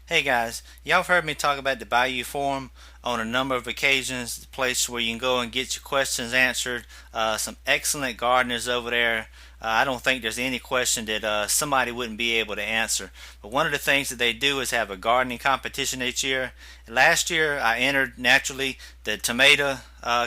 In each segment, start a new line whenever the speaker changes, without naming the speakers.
Hey guys, y'all have heard me talk about the Bayou Forum on a number of occasions, the place where you can go and get your questions answered. Some excellent gardeners over there. I don't think there's any question that somebody wouldn't be able to answer. But one of the things that they do is have a gardening competition each year. Last year I entered naturally the tomato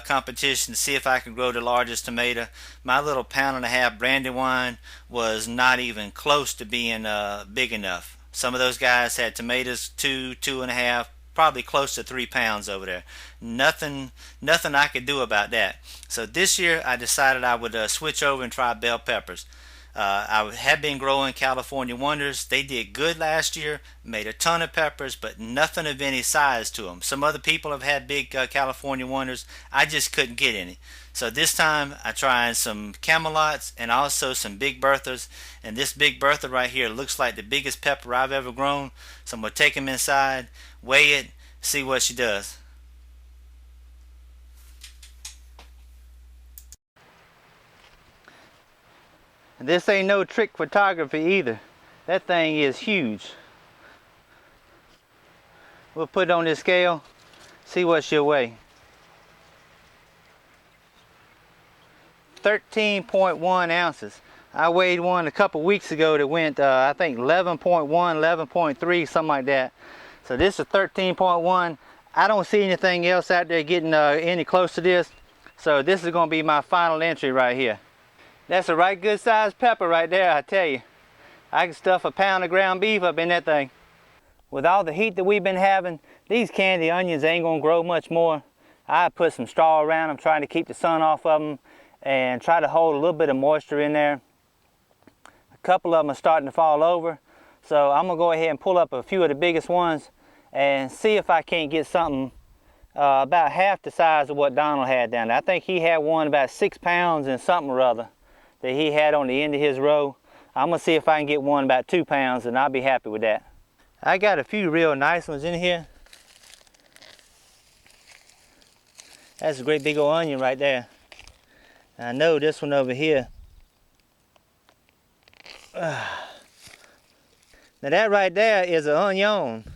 competition to see if I could grow the largest tomato. My little pound and a half Brandywine was not even close to being big enough. Some of those guys had tomatoes 2.5, probably close to 3 pounds over there. Nothing I could do about that. So this year I decided I would switch over and try bell peppers. I had been growing California Wonders. They did good last year, made a ton of peppers, but nothing of any size to them. Some other people have had big California Wonders. I just couldn't get any. So this time I tried some Camelots and also some Big Berthas. And this Big Bertha right here looks like the biggest pepper I've ever grown. So I'm going to take him inside, weigh it, see what she does. This ain't no trick photography either. That thing is huge. We'll put it on this scale, see what she'll weigh. 13.1 ounces. I weighed one a couple weeks ago that went, I think 11.1, 11.3, something like that. So this is 13.1. I don't see anything else out there getting any close to this. So this is going to be my final entry right here. That's a right good sized pepper right there, I tell you. I can stuff a pound of ground beef up in that thing. With all the heat that we've been having, these candy onions ain't gonna grow much more. I put some straw around them, trying to keep the sun off of them and try to hold a little bit of moisture in there. A couple of them are starting to fall over. So I'm gonna go ahead and pull up a few of the biggest ones and see if I can't get something about half the size of what Donald had down there. I think he had one about 6 pounds and something or other that he had on the end of his row. I'm gonna see if I can get one about 2 pounds and I'll be happy with that. I got a few real nice ones in here. That's a great big old onion right there. I know this one over here. Now that right there is an onion.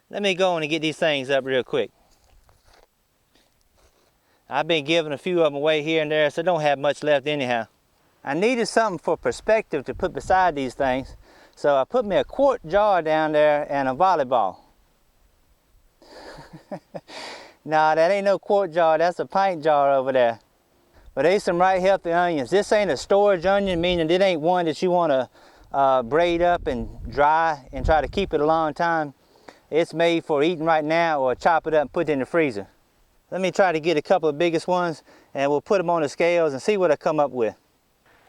Let me go on and get these things up real quick. I've been giving a few of them away here and there, so I don't have much left anyhow. I needed something for perspective to put beside these things, so I put me a quart jar down there and a volleyball. Nah, that ain't no quart jar, that's a pint jar over there. But they some right healthy onions. This ain't a storage onion, meaning it ain't one that you want to braid up and dry and try to keep it a long time. It's made for eating right now or chop it up and put it in the freezer. Let me try to get a couple of biggest ones and we'll put them on the scales and see what I come up with.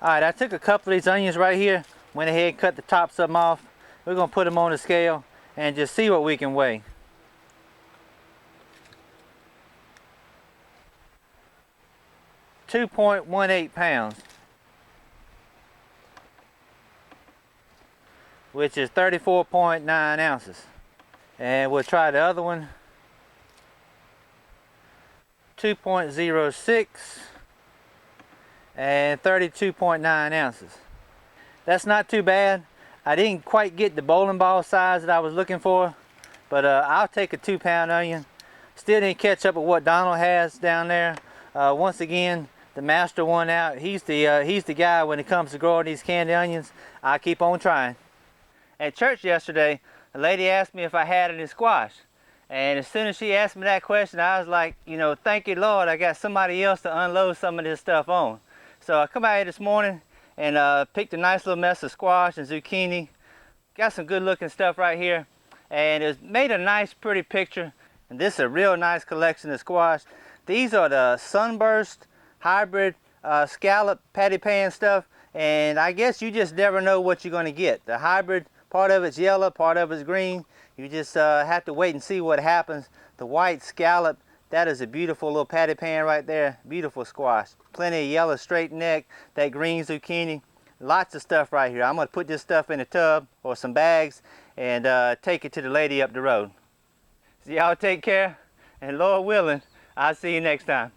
Alright, I took a couple of these onions right here, went ahead and cut the tops of them off. We're going to put them on the scale and just see what we can weigh. .18 pounds, which is 34.9 ounces. And we'll try the other one. 2.06 and 32.9 ounces. That's not too bad. I didn't quite get the bowling ball size that I was looking for, but I'll take a 2-pound onion. Still didn't catch up with what Donald has down there. Once again, the master won out. He's the guy when it comes to growing these candy onions. I keep on trying. At church yesterday, a lady asked me if I had any squash. And as soon as she asked me that question, I was like, you know, thank you, Lord, I got somebody else to unload some of this stuff on. So I come out here this morning and picked a nice little mess of squash and zucchini. Got some good looking stuff right here. And it's made a nice, pretty picture. And this is a real nice collection of squash. These are the Sunburst hybrid scallop patty pan stuff. And I guess you just never know what you're going to get. The hybrid, part of it's yellow, part of it's green. You just have to wait and see what happens. The white scallop, that is a beautiful little patty pan right there. Beautiful squash. Plenty of yellow straight neck, that green zucchini. Lots of stuff right here. I'm going to put this stuff in a tub or some bags and take it to the lady up the road. So y'all take care, and Lord willing, I'll see you next time.